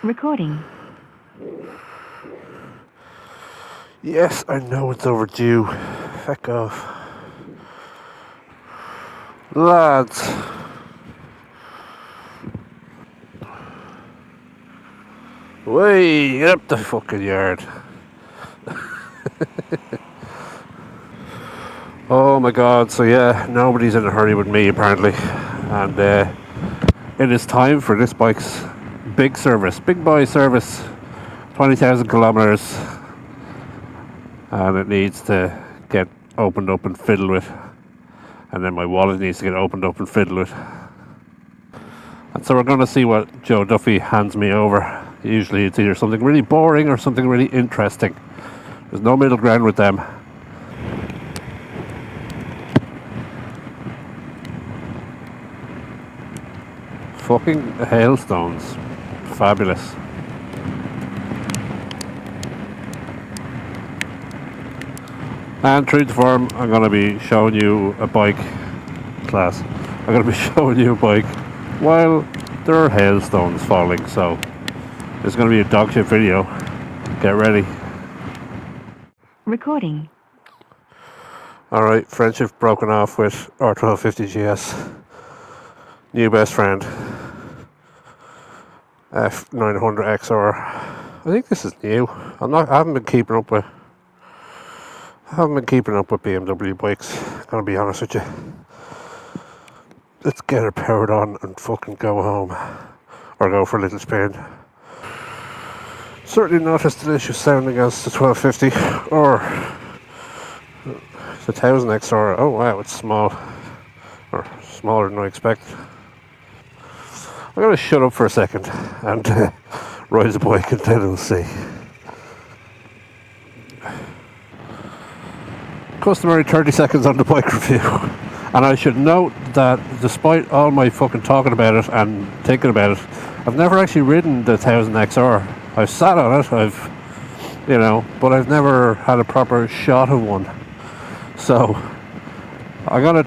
Recording. Yes, I know it's overdue. Feck off. Lads. Way, get up the fucking yard. Oh my god, so yeah, nobody's in a hurry with me apparently. And it is time for this bike's big service, big boy service. 20,000 kilometers. And it needs to get opened up and fiddled with. And then my wallet needs to get opened up and fiddled with. And so we're going to see what Joe Duffy hands me over. Usually it's either something really boring or something really interesting. There's no middle ground with them. Fucking hailstones. Fabulous. And true to form, I'm going to be showing you a bike class. I'm going to be showing you a bike while there are hailstones falling. So it's going to be a dog shit video. Get ready. Recording. Alright, friendship broken off with R1250 GS. New best friend. F900XR. I think this is new. I haven't been keeping up with BMW bikes, gonna be honest with you. Let's get her powered on and fucking go home. Or go for a little spin. Certainly not as delicious sounding as the 1250 or the 1000XR. Oh wow, it's small. Or smaller than I expected. I'm gonna shut up for a second and ride the bike and then we'll see. Customary 30 seconds on the bike review. And I should note that despite all my fucking talking about it and thinking about it, I've never actually ridden the 1000XR. I've sat on it, but I've never had a proper shot of one. So I gotta,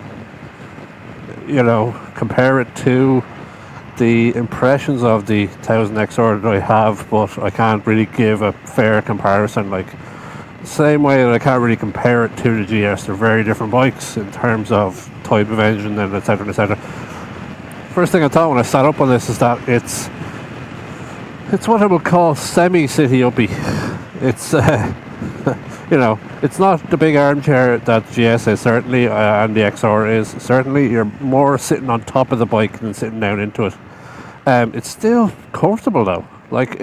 compare it to the impressions of the 1000XR that I have, but I can't really give a fair comparison. Like, same way that I can't really compare it to the GS. They're very different bikes in terms of type of engine and etc, etc. First thing I thought when I sat up on this is that it's what I would call semi-city uppy. It's it's not the big armchair that GS is certainly, and the XR is certainly. You're more sitting on top of the bike than sitting down into it. It's still comfortable though. Like,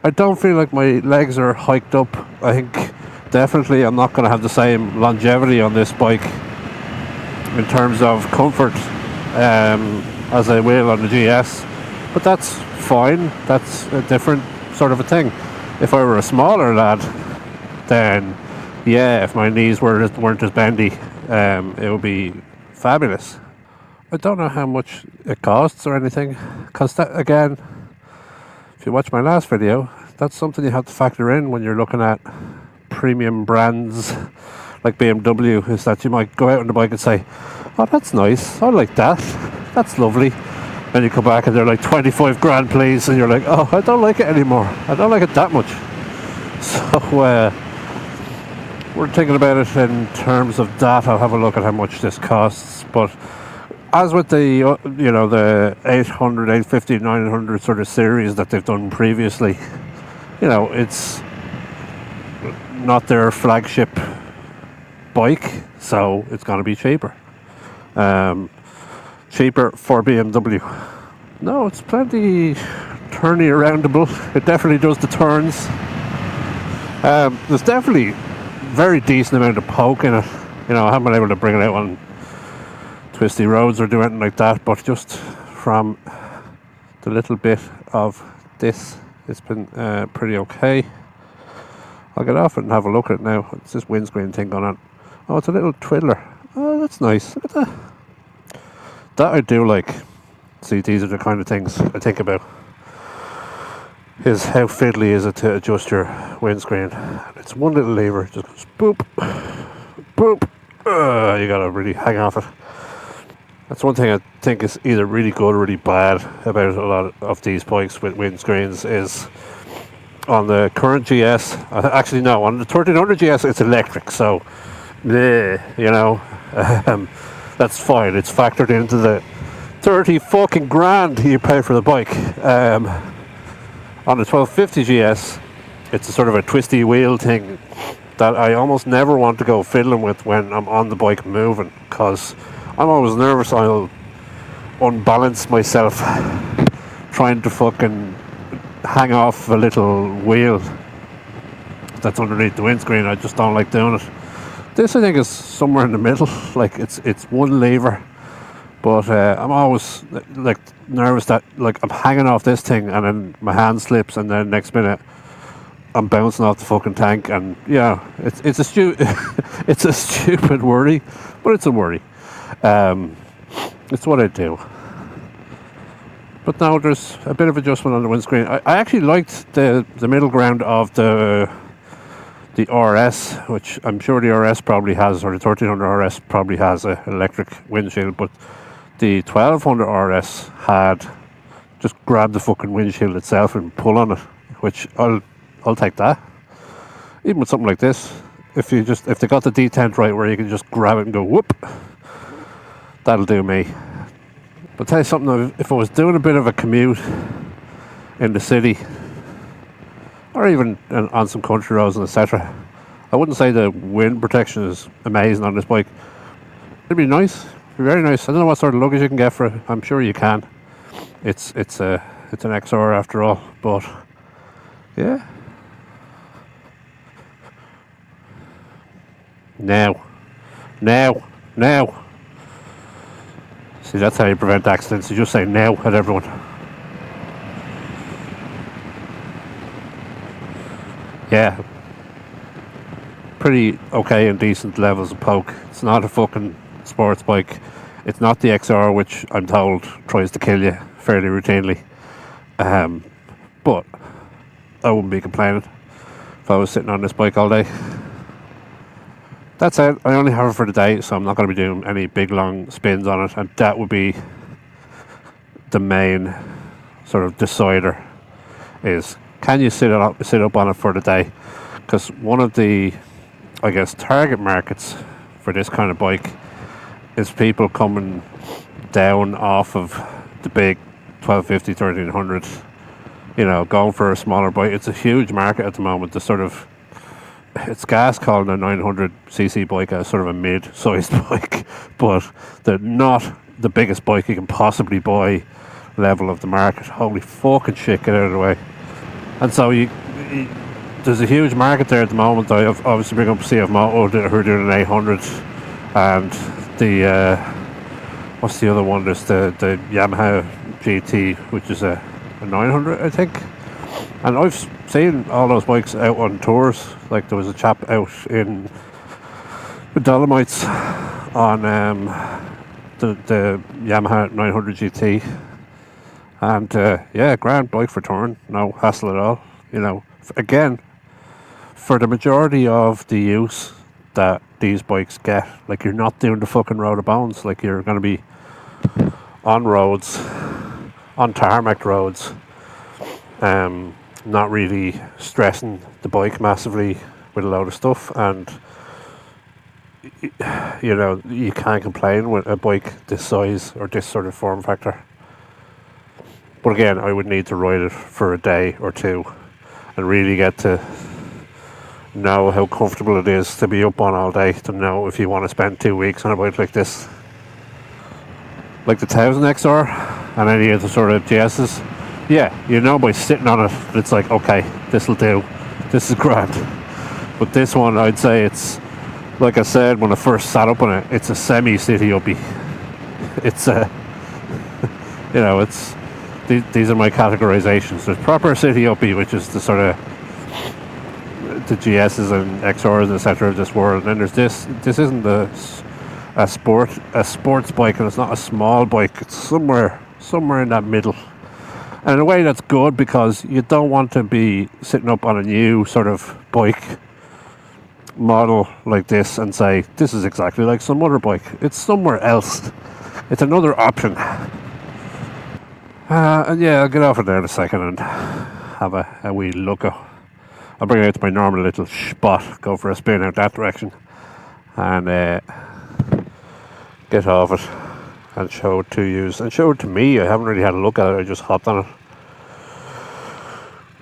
I don't feel like my legs are hiked up. I think definitely I'm not going to have the same longevity on this bike in terms of comfort as I will on the GS. But that's fine. That's a different sort of a thing. If I were a smaller lad, then yeah, if my knees weren't as bendy, it would be fabulous. I don't know how much it costs or anything, because that, again, if you watch my last video, that's something you have to factor in when you're looking at premium brands like BMW, is that you might go out on the bike and say, oh, that's nice, I like that, that's lovely. Then you come back and they're like 25 grand please, and you're like, oh, I don't like it anymore, I don't like it that much. So we're thinking about it in terms of that. I'll have a look at how much this costs, but as with the the 800, 850, 900 sort of series that they've done previously, it's not their flagship bike, so it's going to be cheaper. Cheaper for BMW. No, it's plenty turny aroundable. It definitely does the turns. There's definitely very decent amount of poke in it. I haven't been able to bring it out on twisty roads or do anything like that, but just from the little bit of this, it's been pretty okay. I'll get off it and have a look at it now. It's this windscreen thing going on. Oh, it's a little twiddler. Oh, that's nice. Look at that. That I do like. See, these are the kind of things I think about. Is how fiddly is it to adjust your windscreen. It's one little lever, just goes boop, boop. You gotta really hang off it. That's one thing I think is either really good or really bad about a lot of these bikes with windscreens is on the current GS. Actually, no, on the 1300 GS it's electric, so um, that's fine. It's factored into the 30 fucking grand you pay for the bike. On the 1250 GS, it's a sort of a twisty wheel thing that I almost never want to go fiddling with when I'm on the bike moving, because I'm always nervous I'll unbalance myself trying to fucking hang off a little wheel that's underneath the windscreen. I just don't like doing it. This, I think, is somewhere in the middle. Like, it's one lever, but I'm always like nervous that like I'm hanging off this thing and then my hand slips and then next minute I'm bouncing off the fucking tank. And yeah, it's a it's a stupid worry, but it's a worry. It's what I do. But now there's a bit of adjustment on the windscreen. I actually liked the middle ground of the RS, which I'm sure the RS probably has, or the 1300 RS probably has an electric windshield, but the 1200 RS had just grab the fucking windshield itself and pull on it, which I'll take that. Even with something like this, if they got the detent right where you can just grab it and go whoop, that'll do me. But I'll tell you something, if I was doing a bit of a commute in the city, or even on some country roads and etc., I wouldn't say the wind protection is amazing on this bike. It'd be nice, it'd be very nice. I don't know what sort of luggage you can get for it. I'm sure you can. It's an XR after all, but yeah. Now. See, that's how you prevent accidents. You just say now at everyone. Yeah. Pretty okay and decent levels of poke. It's not a fucking sports bike. It's not the XR, which I'm told tries to kill you fairly routinely. But I wouldn't be complaining if I was sitting on this bike all day. That's it. I only have it for the day, so I'm not going to be doing any big long spins on it, and that would be the main sort of decider, is can you sit up on it for the day? Because one of the, I guess, target markets for this kind of bike is people coming down off of the big 1250, 1300, going for a smaller bike. It's a huge market at the moment. The sort of, it's gas calling a 900cc bike a sort of a mid-sized bike, but they're not the biggest bike you can possibly buy level of the market. Holy fucking shit, get out of the way. And so there's a huge market there at the moment. I obviously bring up CF Moto who are doing an 800, and the what's the other one? There's the Yamaha GT, which is a 900, I think. And I've seen all those bikes out on tours. Like, there was a chap out in the Dolomites on the Yamaha 900 GT, and yeah, grand bike for touring, no hassle at all. Again, for the majority of the use that these bikes get, like, you're not doing the fucking road of bones. Like, you're going to be on roads, on tarmac roads, not really stressing the bike massively with a load of stuff, and you can't complain with a bike this size or this sort of form factor. But again, I would need to ride it for a day or two and really get to know how comfortable it is to be up on all day, to know if you want to spend 2 weeks on a bike like this. Like the 1000XR and any of the sort of GS's, yeah, by sitting on it, it's like, okay, this will do, this is grand. But this one, I'd say it's, like I said when I first sat up on it, it's a semi-city uppie. It's it's, these are my categorizations. There's proper city uppie, which is the sort of the GS's and XRs, etc. of this world. And then there's this isn't a sports bike, and it's not a small bike. It's somewhere in that middle. And in a way that's good, because you don't want to be sitting up on a new sort of bike model like this and say, this is exactly like some other bike. It's somewhere else. it's another option. And yeah, I'll get off it there in a second and have a wee look. I'll bring it out to my normal little spot, go for a spin out that direction, and get off it and show it to you. And show it to me. I haven't really had a look at it, I just hopped on it.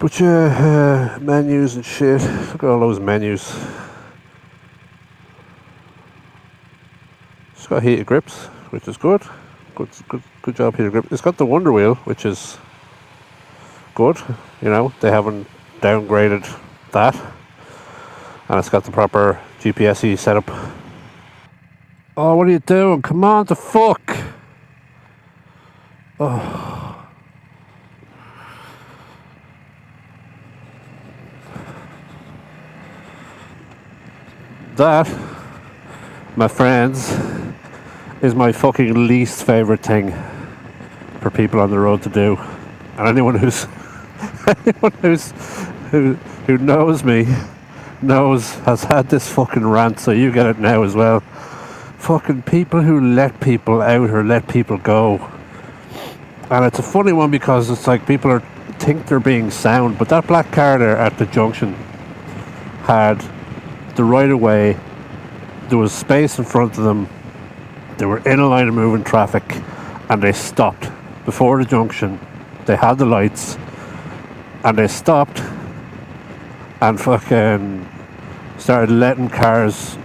But yeah, menus and shit. Look at all those menus. It's got heated grips, which is good. Good job, heated grip. It's got the Wonder Wheel, which is good. You know, they haven't downgraded that. And it's got the proper GPS-y setup. Oh, what are you doing? Come on, the fuck! Oh. That, my friends, is my fucking least favourite thing for people on the road to do. And anyone who knows me has had this fucking rant, so you get it now as well. Fucking people who let people out or let people go. And it's a funny one because it's like people think they're being sound, but that black car there at the junction had the right of way. There was space in front of them. They were in a line of moving traffic, and they stopped before the junction. They had the lights, and they stopped and fucking started letting cars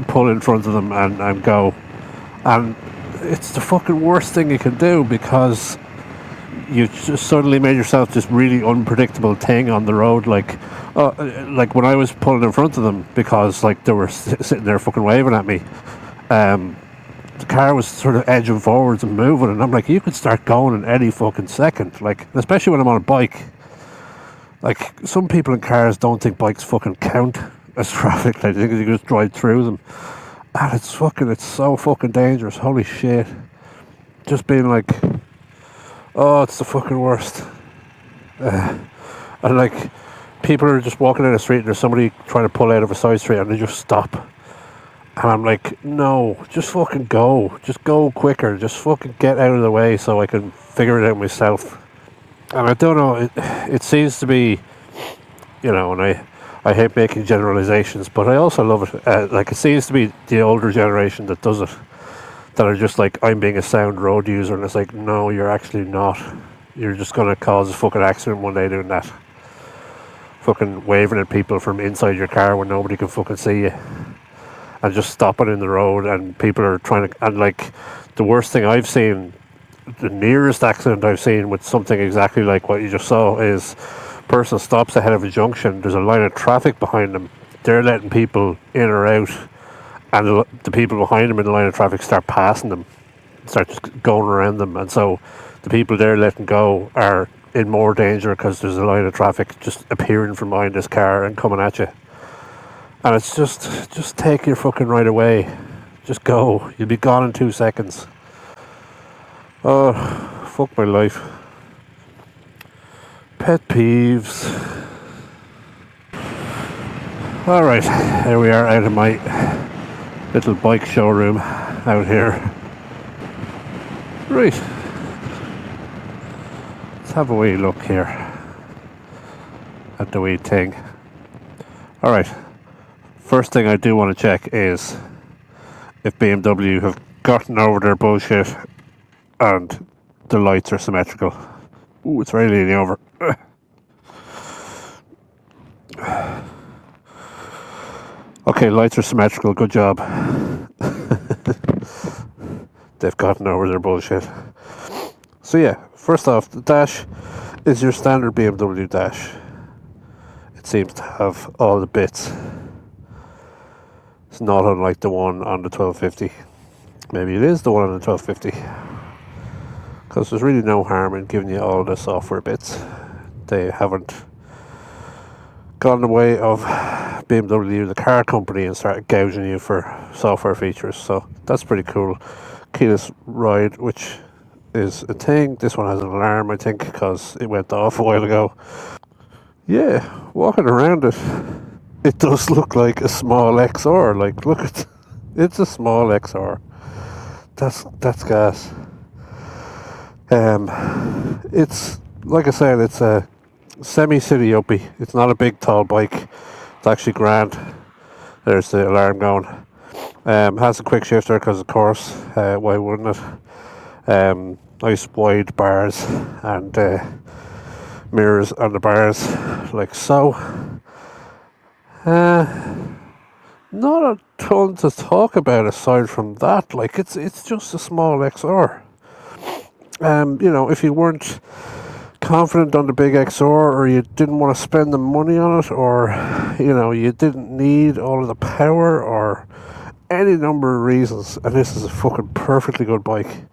pull in front of them and go. And it's the fucking worst thing you can do, because you just suddenly made yourself this really unpredictable thing on the road. Like when I was pulling in front of them, because like they were sitting there fucking waving at me. The car was sort of edging forwards and moving, and I'm like, you could start going in any fucking second. Like, especially when I'm on a bike. Like, some people in cars don't think bikes fucking count as traffic. They think you can just drive through them. And it's so fucking dangerous. Holy shit. Just being like, oh, it's the fucking worst. And like, people are just walking down the street and there's somebody trying to pull out of a side street and they just stop. And I'm like, no, just fucking go. Just go quicker. Just fucking get out of the way so I can figure it out myself. And I don't know, it seems to be, you know, and I hate making generalizations, but I also love it. Like, it seems to be the older generation that does it, that are just like, I'm being a sound road user. And it's like, no, you're actually not. You're just going to cause a fucking accident one day doing that. Fucking waving at people from inside your car when nobody can fucking see you. And just stopping in the road, and people are trying to, and like, the worst thing I've seen, the nearest accident I've seen with something exactly like what you just saw, is person stops ahead of a junction, there's a line of traffic behind them, they're letting people in or out, and the people behind them in the line of traffic start passing them, start just going around them, and so the people they're letting go are in more danger because there's a line of traffic just appearing from behind this car and coming at you. And it's just take your fucking right away. Just go. You'll be gone in 2 seconds. Oh, fuck my life. Pet peeves. Alright, here we are out of my little bike showroom out here. Right. Let's have a wee look here at the wee thing. Alright. First thing I do want to check is if BMW have gotten over their bullshit and the lights are symmetrical. Ooh, it's very leaning over. Okay, lights are symmetrical, good job. They've gotten over their bullshit. So yeah, first off, the dash is your standard BMW dash. It seems to have all the bits. It's not unlike the one on the 1250. Maybe it is the one on the 1250. Because there's really no harm in giving you all the software bits. They haven't gone the way of BMW, the car company, and started gouging you for software features. So that's pretty cool. Keyless ride, which is a thing. This one has an alarm, I think, because it went off a while ago. Yeah, walking around it, it does look like a small XR. Like, look at, it's a small XR. that's gas. It's like I said, it's a semi-city uppie. It's not a big tall bike. It's actually grand. There's the alarm going. Has a quick shifter because of course, why wouldn't it? Nice wide bars and mirrors on the bars like so. Not a ton to talk about aside from that. Like it's just a small XR. If you weren't confident on the big XR, or you didn't want to spend the money on it, or you didn't need all of the power, or any number of reasons, and this is a fucking perfectly good bike.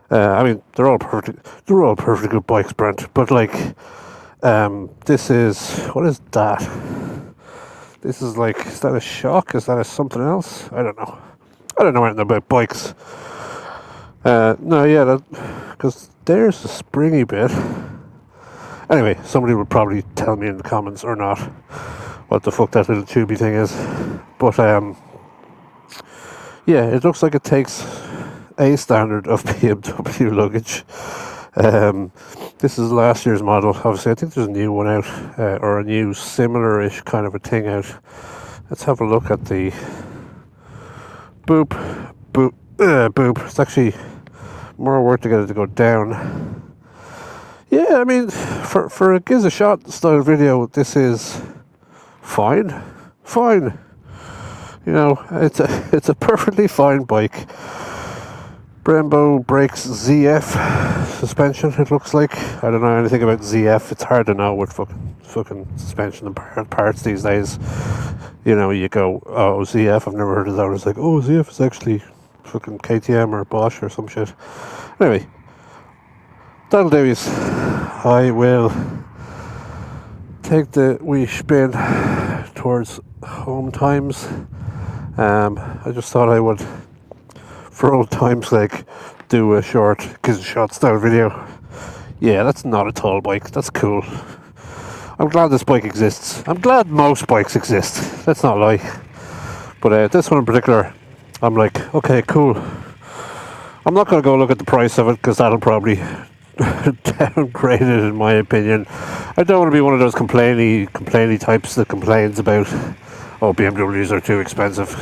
They're all perfectly good bikes, Brent. But this is, what is that? This is is that a shock? Is that a something else? I don't know. I don't know anything about bikes. No, yeah, because there's the springy bit. Anyway, somebody would probably tell me in the comments or not what the fuck that little tubey thing is. But yeah, it looks like it takes a standard of BMW luggage. This is last year's model. Obviously, I think there's a new one out, or a new similar-ish kind of a thing out. Let's have a look at the boop. It's actually more work to get it to go down. Yeah, for a gives a shot style video, this is fine. It's a perfectly fine bike. Brembo brakes, ZF suspension, it looks like. I don't know anything about ZF. It's hard to know with fucking suspension and parts these days. You go, oh, ZF, I've never heard of that. It's like, oh, ZF is actually fucking KTM or Bosch or some shit. Anyway, that'll do it. I will take the wee spin towards home times. I just thought I would, for old time's sake, do a short gives a shot style video. Yeah, that's not a tall bike. That's cool. I'm glad this bike exists. I'm glad most bikes exist. Let's not lie. But this one in particular, I'm like, okay, cool. I'm not going to go look at the price of it because that'll probably downgrade it, in my opinion. I don't want to be one of those complainy types that complains about, oh, BMWs are too expensive.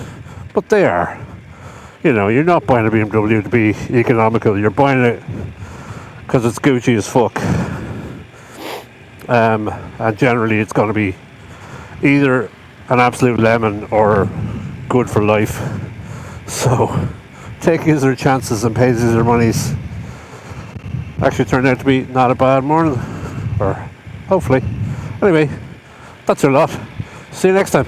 But they are. You're not buying a BMW to be economical. You're buying it because it's Gucci as fuck. And generally it's going to be either an absolute lemon or good for life. So take your chances and pay your monies. Actually turned out to be not a bad morning, or hopefully. Anyway, that's your lot. See you next time.